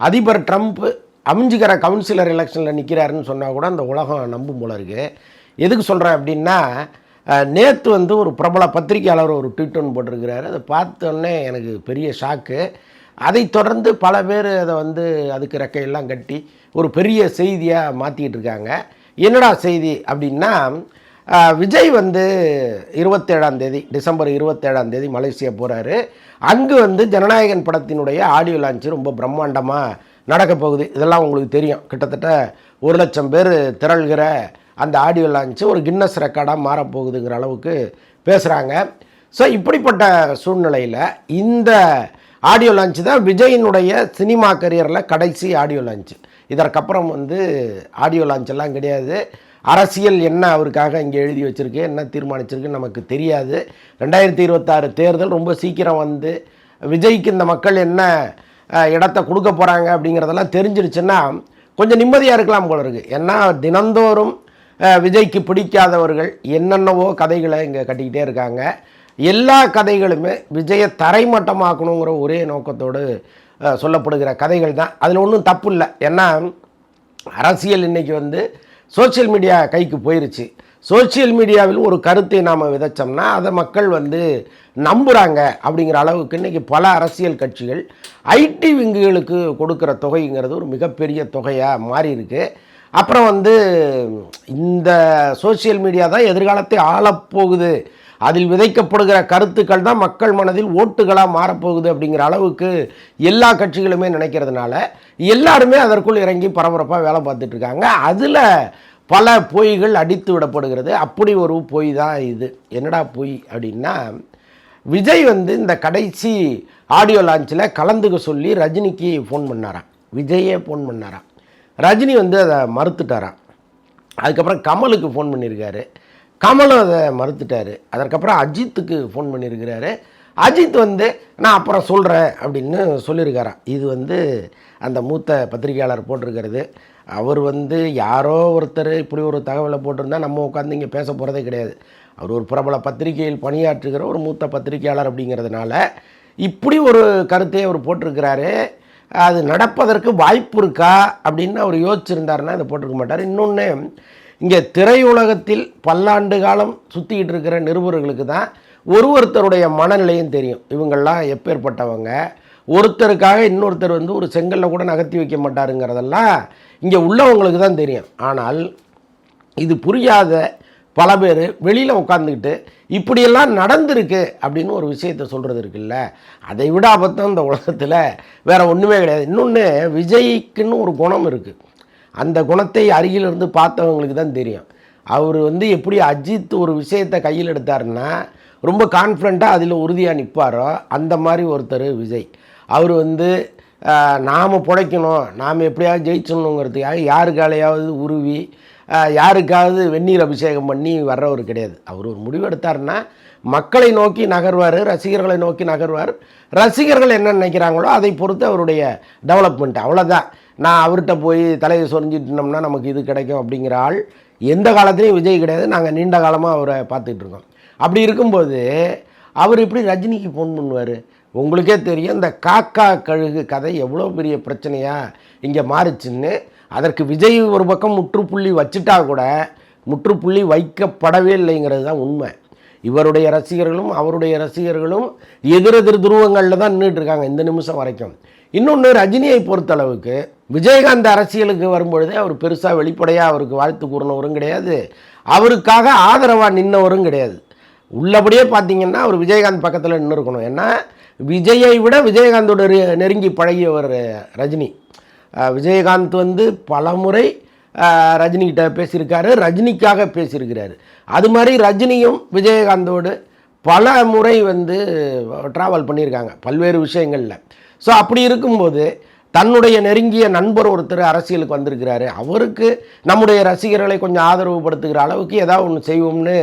அதிபர் Trump அமைஞ்சிக்கிற councillor எலெக்ஷனில் நிற்கிறாருன்னு சொன்னால் கூட அந்த உலகம் நம்பும் போல இருக்குது. எதுக்கு சொல்கிறேன் அப்படின்னா, நேற்று வந்து ஒரு பிரபல பத்திரிகையாளர் ஒரு ட்வீட் ஒன்று போட்டிருக்கிறாரு. அதை பார்த்தோன்னே எனக்கு பெரிய ஷாக்கு. அதை தொடர்ந்து பல பேர் அதை வந்து அதுக்கு ரெக்கையெல்லாம் கட்டி ஒரு பெரிய செய்தியாக மாற்றிக்கிட்டு இருக்காங்க. என்னடா செய்தி அப்படின்னா, விஜய் வந்து 27ஆம் தேதி டிசம்பர் 27ஆம் தேதி மலேசியா போகிறாரு. அங்கு வந்து ஜனநாயகன் படத்தினுடைய ஆடியோ லான்ச்சு ரொம்ப பிரம்மாண்டமாக நடக்க போகுது. இதெல்லாம் உங்களுக்கு தெரியும். கிட்டத்தட்ட 1,00,000 பேர் திரள்கிற அந்த ஆடியோ லான்ச்சு ஒரு கின்னஸ் ரெக்கார்டாக மாறப்போகுதுங்கிற அளவுக்கு பேசுகிறாங்க. ஸோ இப்படிப்பட்ட சூழ்நிலையில் இந்த ஆடியோ லான்ச்சு தான் விஜயினுடைய சினிமா கரியரில் கடைசி ஆடியோ லான்ச்சு. இதற்கப்புறம் வந்து ஆடியோ லான்ச் எல்லாம் கிடையாது. அரசியல் என்ன அவருக்காக இங்கே எழுதி வச்சுருக்கு, என்ன தீர்மானிச்சிருக்குன்னு நமக்கு தெரியாது. 2026 தேர்தல் ரொம்ப சீக்கிரம் வந்து விஜய்க்கு இந்த மக்கள் என்ன இடத்த கொடுக்க போகிறாங்க அப்படிங்கிறதெல்லாம் தெரிஞ்சிருச்சுன்னா கொஞ்சம் நிம்மதியாக இருக்கலாம் போல இருக்குது. ஏன்னா தினந்தோறும் விஜய்க்கு பிடிக்காதவர்கள் என்னென்னவோ கதைகளை இங்கே கட்டிக்கிட்டே இருக்காங்க. எல்லா கதைகளுமே விஜயை தரைமட்டமாக்கணுங்கிற ஒரே நோக்கத்தோடு சொல்லப்படுகிற கதைகள் தான். அதில் ஒன்றும் தப்பு இல்லை. ஏன்னா அரசியல் இன்றைக்கி வந்து சோசியல் மீடியா கைக்கு போயிருச்சு. சோசியல் மீடியாவில் ஒரு கருத்தை நாம் விதைச்சோம்னா அதை மக்கள் வந்து நம்புகிறாங்க. அப்படிங்கிற அளவுக்கு இன்றைக்கி பல அரசியல் கட்சிகள் ஐடி விங்குகளுக்கு கொடுக்குற தொகைங்கிறது ஒரு மிகப்பெரிய தொகையாக மாறி இருக்கு. அப்புறம் வந்து இந்த சோசியல் மீடியா தான் எதிர்காலத்தை ஆளப்போகுது, அதில் விதைக்கப்படுகிற கருத்துக்கள் தான் மக்கள் மனதில் ஓட்டுகளாக மாறப்போகுது அப்படிங்கிற அளவுக்கு எல்லா கட்சிகளுமே நினைக்கிறதுனால எல்லாருமே அதற்குள் இறங்கி பரபரப்பாக வேலை பார்த்துட்ருக்காங்க. அதில் பல பொய்கள் அடித்து விடப்படுகிறது. அப்படி ஒரு பொய் தான் இது. என்னடா பொய் அப்படின்னா, விஜய் வந்து இந்த கடைசி ஆடியோ லான்ச்சில் கலந்துக்க சொல்லி ரஜினிக்கு ஃபோன் பண்ணாராம். விஜயே ஃபோன் பண்ணாராம். ரஜினி வந்து அதை மறுத்துட்டாராம். அதுக்கப்புறம் கமலுக்கு ஃபோன் பண்ணியிருக்காரு. கமலும் அதை மறுத்துட்டார். அதற்கப்புறம் அஜித்துக்கு ஃபோன் பண்ணியிருக்கிறாரு. அஜித் வந்து நான் அப்புறம் சொல்கிறேன் அப்படின்னு சொல்லியிருக்காராம். இது வந்து அந்த மூத்த பத்திரிகையாளர் போட்டிருக்கிறது. அவர் வந்து யாரோ ஒருத்தர் இப்படி ஒரு தகவலை போட்டிருந்தால் நம்ம உட்காந்து இங்கே பேச போகிறதே கிடையாது. அவர் ஒரு பிரபல பத்திரிகையில் பணியாற்றுகிற ஒரு மூத்த பத்திரிகையாளர் அப்படிங்கிறதுனால இப்படி ஒரு கருத்தை அவர் போட்டிருக்கிறாரு. அது நடப்பதற்கு வாய்ப்பு இருக்கா அப்படின்னு அவர் யோசிச்சிருந்தாருன்னா அதை போட்டிருக்க மாட்டார். இன்னொன்று, இங்கே திரையுலகத்தில் பல்லாண்டு காலம் சுற்றிக்கிட்டு இருக்கிற நிருபர்களுக்கு தான் ஒருத்தருடைய மனநிலையும் தெரியும். இவங்கள்லாம் எப்பேற்பட்டவங்க, ஒருத்தருக்காக இன்னொருத்தர் வந்து ஒரு செங்கல்ல கூட நகர்த்தி வைக்க மாட்டாருங்கிறதெல்லாம் இங்கே உள்ளவங்களுக்கு தான் தெரியும். ஆனால் இது புரியாத பல பேர் வெளியில் உட்காந்துக்கிட்டு இப்படியெல்லாம் நடந்திருக்கு அப்படின்னு ஒரு விஷயத்தை சொல்கிறது இருக்குல்ல, அதை விட ஆபத்தம் இந்த உலகத்தில் வேறு ஒன்றுமே கிடையாது. இன்னொன்று, விஜய்க்குன்னு ஒரு குணம் இருக்குது. அந்த குணத்தை அருகிலிருந்து பார்த்தவங்களுக்கு தான் தெரியும். அவர் வந்து எப்படி அஜித் ஒரு விஷயத்தை கையில் எடுத்தாருன்னா ரொம்ப கான்ஃபிடண்ட்டாக அதில் உறுதியாக நிற்பாரோ அந்த மாதிரி ஒருத்தர் விஜய். அவர் வந்து நாம் பிழைக்கணும், நாம் எப்படியாவது ஜெயிச்சணுங்கிறதுக்காக யாருக்காலையாவது உருவி யாருக்காவது வெந்நீர் அபிஷேகம் பண்ணி வர்றவர் கிடையாது. அவர் ஒரு முடிவு எடுத்தாருன்னா மக்களை நோக்கி நகர்வார், ரசிகர்களை நோக்கி நகர்வார். ரசிகர்கள் என்ன நினைக்கிறாங்களோ அதை பொறுத்து அவருடைய டெவலப்மெண்ட். அவ்வளோதான். நான் அவர்கிட்ட போய் தலையை சொரிஞ்சிட்டோம்னா நமக்கு இது கிடைக்கும் அப்படிங்கிற ஆள் எந்த காலத்துலேயும் விஜய் கிடையாது. நாங்கள் நீண்ட காலமாக அவரை பார்த்துக்கிட்டு இருக்கோம். அப்படி இருக்கும்போது அவர் எப்படி ரஜினிக்கு ஃபோன் பண்ணுவார்? உங்களுக்கே தெரியும் இந்த காக்கா கழுகு கதை எவ்வளோ பெரிய பிரச்சனையாக இங்கே மாறுச்சுன்னு. அதற்கு விஜய் ஒரு பக்கம் முற்றுப்புள்ளி வச்சுட்டா கூட முற்றுப்புள்ளி வைக்கப்படவே இல்லைங்கிறது தான் உண்மை. இவருடைய ரசிகர்களும் அவருடைய ரசிகர்களும் எதிரெதிர் துருவங்களில் தான் நின்றுட்டு இருக்காங்க இந்த நிமிஷம் வரைக்கும். இன்னொன்று, ரஜினியை பொறுத்தளவுக்கு விஜயகாந்த் அரசியலுக்கு வரும்பொழுதே அவர் பெருசாக வெளிப்படையாக அவருக்கு வாழ்த்து கூறினவரும் கிடையாது, அவருக்காக ஆதரவாக நின்னவரும் கிடையாது. உள்ளபடியே பார்த்தீங்கன்னா அவர் விஜயகாந்த் பக்கத்தில் நின்று இருக்கணும். ஏன்னா விஜயை விட விஜயகாந்தோட நெருங்கி பழகியவர் ரஜினி. விஜயகாந்த் வந்து பல முறை ரஜினிகிட்ட பேசியிருக்காரு, ரஜினிக்காக பேசியிருக்கிறாரு. அது மாதிரி ரஜினியும் விஜயகாந்தோடு பல முறை வந்து ட்ராவல் பண்ணியிருக்காங்க பல்வேறு விஷயங்களில். ஸோ அப்படி இருக்கும்போது தன்னுடைய நெருங்கிய நண்பர் ஒருத்தர் அரசியலுக்கு வந்திருக்கிறாரு, அவருக்கு நம்முடைய ரசிகர்களை கொஞ்சம் ஆதரவு படுத்துகிற அளவுக்கு ஏதாவது ஒன்று செய்வோம்னு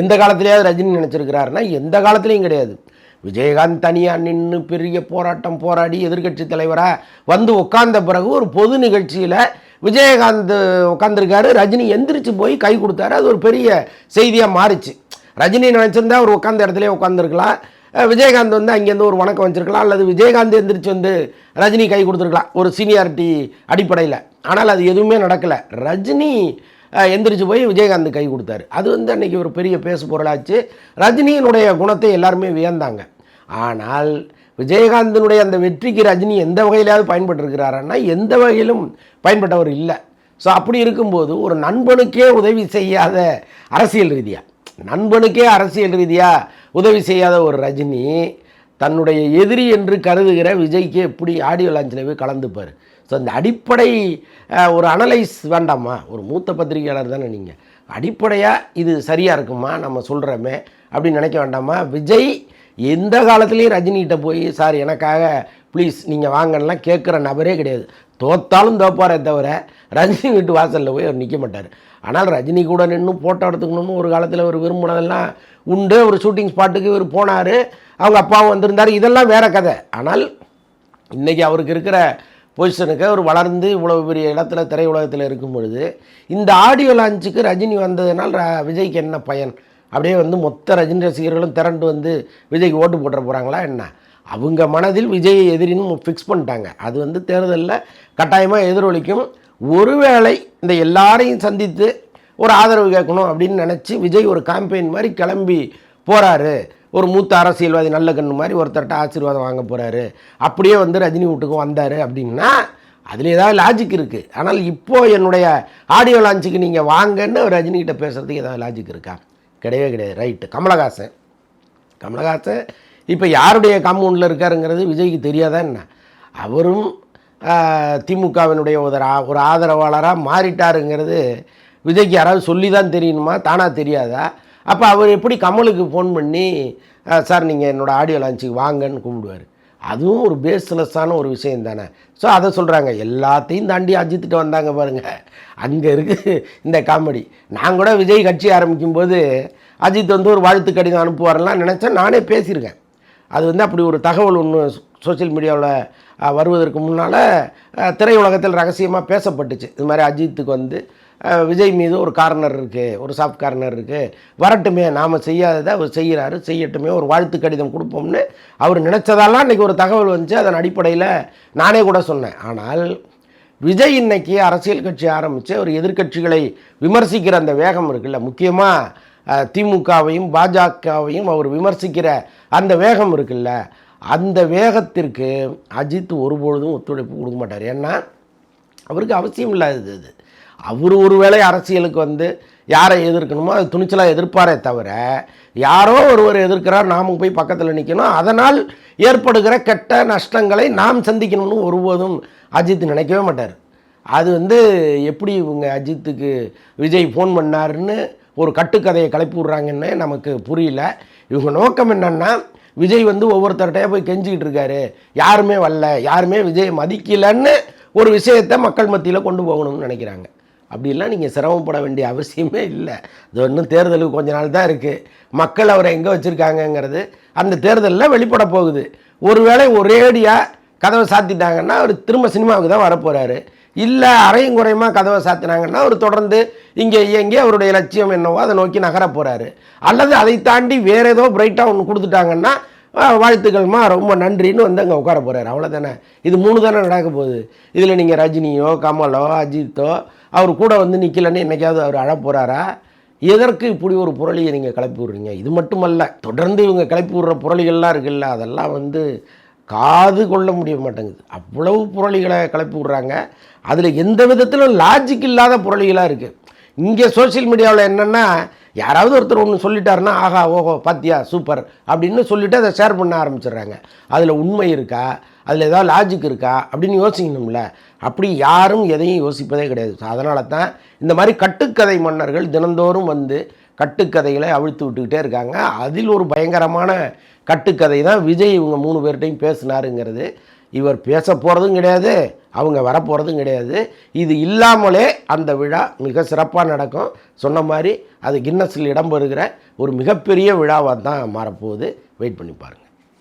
எந்த காலத்துலேயாவது ரஜினி நினச்சிருக்கிறாருன்னா எந்த காலத்துலேயும் கிடையாது. விஜயகாந்த் தனியாக நின்று பெரிய போராட்டம் போராடி எதிர்கட்சி தலைவராக வந்து உட்கார்ந்த பிறகு ஒரு பொது நிகழ்ச்சியில் விஜயகாந்த் உட்காந்துருக்காரு, ரஜினி எந்திரிச்சு போய் கை கொடுத்தாரு. அது ஒரு பெரிய செய்தியாக மாறிச்சு. ரஜினி நினச்சிருந்தா அவர் உட்காந்த இடத்துல உட்காந்துருக்கலாம், விஜயகாந்த் வந்து அங்கேருந்து ஒரு வணக்கம் வச்சிருக்கலாம், அல்லது விஜயகாந்த் எந்திரிச்சு வந்து ரஜினி கை கொடுத்துருக்கலாம் ஒரு சீனியாரிட்டி அடிப்படையில். ஆனால் அது எதுவுமே நடக்கலை. ரஜினி எந்திரிச்சு போய் விஜயகாந்த் கை கொடுத்தாரு. அது வந்து அன்றைக்கி ஒரு பெரிய பேசு பொருளாச்சு. ரஜினியினுடைய குணத்தை எல்லாருமே வியந்தாங்க. ஆனால் விஜயகாந்தினுடைய அந்த வெற்றிக்கு ரஜினி எந்த வகையிலாவது பயன்பட்டுருக்கிறாருன்னா எந்த வகையிலும் பயன்பட்டவர் இல்லை. ஸோ அப்படி இருக்கும்போது ஒரு நண்பனுக்கே உதவி செய்யாத அரசியல் ரீதியாக உதவி செய்யாத ஒரு ரஜினி தன்னுடைய எதிரி என்று கருதுகிற விஜய்க்கு எப்படி ஆடியோ லான்ச்சில் போய் கலந்துப்பார். ஸோ அந்த அடிப்படை ஒரு அனலைஸ் வேண்டாமா? ஒரு மூத்த பத்திரிகையாளர் தானே நீங்கள், அடிப்படையாக இது சரியாக இருக்குமா நம்ம சொல்கிறோமே அப்படின்னு நினைக்க வேண்டாமா? விஜய் எந்த காலத்துலேயும் ரஜினிகிட்ட போய் சார் எனக்காக ப்ளீஸ் நீங்கள் வாங்கலாம் கேட்குற நபரே கிடையாது. தோத்தாலும் தோப்பாரே தவிர ரஜினி வீட்டு வாசலில் போய் அவர் நிற்க மாட்டார். ஆனால் ரஜினி கூட நின்று ஃபோட்டோ எடுத்துக்கணும்னு ஒரு காலத்தில் ஒரு விரும்பினதெல்லாம் உண்டு. ஒரு ஷூட்டிங் ஸ்பாட்டுக்கு இவர் போனார், அவங்க அப்பாவும் வந்திருந்தார், இதெல்லாம் வேறு கதை. ஆனால் இன்றைக்கி அவருக்கு இருக்கிற பொசிஷனுக்கு அவர் வளர்ந்து இவ்வளோ பெரிய இடத்துல திரையுலகத்தில் இருக்கும் பொழுது இந்த ஆடியோ லான்ச்சுக்கு ரஜினி வந்ததுனால் விஜய்க்கு என்ன பயன்? அப்படியே வந்து மொத்த ரஜினி ரசிகர்களும் திரண்டு வந்து விஜய்க்கு ஓட்டு போட்டுற போகிறாங்களா என்ன? அவங்க மனதில் விஜய் எதிரின்னு ஃபிக்ஸ் பண்ணிட்டாங்க. அது வந்து தேர்தலில் கட்டாயமாக எதிரொலிக்கும். ஒருவேளை இந்த எல்லாரையும் சந்தித்து ஒரு ஆதரவு கேட்கணும் அப்படின்னு நினச்சி விஜய் ஒரு கேம்பெயின் மாதிரி கிளம்பி போகிறாரு, ஒரு மூத்த அரசியல்வாதி நல்ல கண்ணு மாதிரி ஒருத்தர்கிட்ட ஆசீர்வாதம் வாங்க போகிறாரு, அப்படியே வந்து ரஜினி வீட்டுக்கும் வந்தார் அப்படின்னா அதில் ஏதாவது லாஜிக் இருக்குது. ஆனால் இப்போது என்னுடைய ஆடியோ லான்ச்சுக்கு நீங்கள் வாங்கன்னு ரஜினிகிட்ட பேசுகிறதுக்கு ஏதாவது லாஜிக் இருக்கா? கிடையவே கிடையாது. ரைட்டு. கமலஹாசன் இப்போ யாருடைய காம்பவுண்டில் இருக்காருங்கிறது விஜய்க்கு தெரியாதா என்ன? அவரும் திமுகவினுடைய ஒரு ஆதரவாளராக மாறிட்டாருங்கிறது விஜய்க்கு யாராவது சொல்லி தான் தெரியணுமா? தானாக தெரியாதா? அப்போ அவர் எப்படி கமலுக்கு ஃபோன் பண்ணி சார் நீங்கள் என்னோடய ஆடியோ லான்ச்சுக்கு வாங்கன்னு கூப்பிடுவார்? அதுவும் ஒரு பேஸ்லெஸ்ஸான ஒரு விஷயம் தானே. ஸோ அதை சொல்கிறாங்க. எல்லாத்தையும் தாண்டி அஜித்துட்டு வந்தாங்க பாருங்கள், அங்கே இருக்குது இந்த காமெடி. நான் கூட விஜய் கட்சி ஆரம்பிக்கும்போது அஜித் வந்து ஒரு வாழ்த்து கடிதம் அனுப்புவாரெல்லாம் நினச்சேன். நானே பேசியிருக்கேன். அது வந்து அப்படி ஒரு தகவல் ஒன்று சோஷியல் மீடியாவில் வருவதற்கு முன்னால் திரையுலகத்தில் ரகசியமாக பேசப்பட்டுச்சு. இது மாதிரி அஜித்துக்கு வந்து விஜய் மீது ஒரு கார்னர் இருக்குது, ஒரு சாஃப்ட் கார்னர் இருக்குது, வரட்டுமே நாம் செய்யாததை அவர் செய்கிறாரு, செய்யட்டுமே, ஒரு வாழ்த்து கடிதம் கொடுப்போம்னு அவர் நினச்சதாலாம் இன்றைக்கி ஒரு தகவல் வந்துச்சு. அதன் அடிப்படையில் நானே கூட சொன்னேன். ஆனால் விஜய் இன்னைக்கு அரசியல் கட்சி ஆரம்பித்து ஒரு எதிர்க்கட்சிகளை விமர்சிக்கிற அந்த வேகம் இருக்குல்ல, முக்கியமாக திமுகவையும் பாஜகவையும் அவர் விமர்சிக்கிற அந்த வேகம் இருக்குல்ல, அந்த வேகத்திற்கு அஜித் ஒருபொழுதும் ஒத்துழைப்பு கொடுக்க மாட்டார். ஏன்னா அவருக்கு அவசியம் இல்லாதது அது. அவர் ஒருவேளை அரசியலுக்கு வந்து யாரை எதிர்க்கணுமோ அது துணிச்சலாக எதிர்ப்பாரே தவிர யாரோ ஒருவர் எதிர்க்கிறார் நாமும் போய் பக்கத்தில் நிற்கணும், அதனால் ஏற்படுகிற கெட்ட நஷ்டங்களை நாம் சந்திக்கணும்னு ஒருபோதும் அஜித் நினைக்கவே மாட்டார். அது வந்து எப்படி இவங்க அஜித்துக்கு விஜய் ஃபோன் பண்ணாருன்னு ஒரு கட்டுக்கதையை கிளப்பி விட்றாங்கன்னு நமக்கு புரியல. இவங்க நோக்கம் என்னென்னா விஜய் வந்து ஒவ்வொருத்தர்கிட்டையே போய் கெஞ்சிக்கிட்டு இருக்காரு, யாருமே வரல, யாருமே விஜய் மதிக்கலைன்னு ஒரு விஷயத்தை மக்கள் மத்தியில் கொண்டு போகணும்னு நினைக்கிறாங்க. அப்படிலாம் நீங்கள் சிரமப்பட வேண்டிய அவசியமே இல்லை. அது ஒன்றும் தேர்தலுக்கு கொஞ்ச நாள் தான் இருக்குது. மக்கள் அவரை எங்கே வச்சுருக்காங்கங்கிறது அந்த தேர்தலில் வெளிப்பட போகுது. ஒருவேளை ஒரேடியாக கதவை சாத்திட்டாங்கன்னா அவர் திரும்ப சினிமாவுக்கு தான் வரப்போகிறாரு. இல்லை அரையும் குறையுமா கதவை சாத்தினாங்கன்னா அவர் தொடர்ந்து இங்கே இயங்கி அவருடைய லட்சியம் என்னவோ அதை நோக்கி நகர போகிறாரு. அல்லது அதை தாண்டி வேறு ஏதோ பிரைட்டாக ஒன்று கொடுத்துட்டாங்கன்னா வாழ்த்துக்கள்மா ரொம்ப நன்றின்னு வந்து அங்கே உட்கார போகிறாரு. அவ்வளோதானே. இது 3 தானே நடக்க போகுது. இதில் நீங்கள் ரஜினியோ கமலோ அஜித்தோ அவர் கூட வந்து நிற்கலன்னு என்றைக்காவது அவர் அழ போகிறாரா? எதற்கு இப்படி ஒரு புரளியை நீங்கள் கிளப்பி விட்றீங்க? இது மட்டுமல்ல, தொடர்ந்து இவங்க கிளப்பி விடுற புரளிகள்லாம் இருக்குல்ல, அதெல்லாம் வந்து காது கொள்ள முடிய மாட்டேங்குது. அவ்வளவு புரளிகளை கிளப்பி விட்றாங்க. அதில் எந்த விதத்திலும் லாஜிக் இல்லாத புரளிகளாக இருக்குது. இங்கே சோஷியல் மீடியாவில் என்னென்னா யாராவது ஒருத்தர் ஒன்று சொல்லிட்டாருன்னா ஆஹா ஓஹோ பாத்தியா சூப்பர் அப்படின்னு சொல்லிவிட்டு அதை ஷேர் பண்ண ஆரம்பிச்சிடுறாங்க. அதில் உண்மை இருக்கா, அதில் ஏதாவது லாஜிக் இருக்கா அப்படின்னு யோசிக்கணும்ல. அப்படி யாரும் எதையும் யோசிப்பதே கிடையாது. அதனால தான் இந்த மாதிரி கட்டுக்கதை மன்னர்கள் தினந்தோறும் வந்து கட்டுக்கதைகளை அவிழ்த்து விட்டுக்கிட்டே இருக்காங்க. அதில் ஒரு பயங்கரமான கட்டுக்கதை தான் விஜய் இவங்க 3 பேர்கிட்டையும் பேசினாருங்கிறது. இவர் பேச போகிறதும் கிடையாது, அவங்க வரப்போகிறதும் கிடையாது. இது இல்லாமலே அந்த விழா மிக சிறப்பாக நடக்கும். சொன்ன மாதிரி அது கின்னஸில் இடம்பெறுகிற ஒரு மிகப்பெரிய விழாவாக தான் மாறப்போகுது. வெயிட் பண்ணி பாருங்கள்.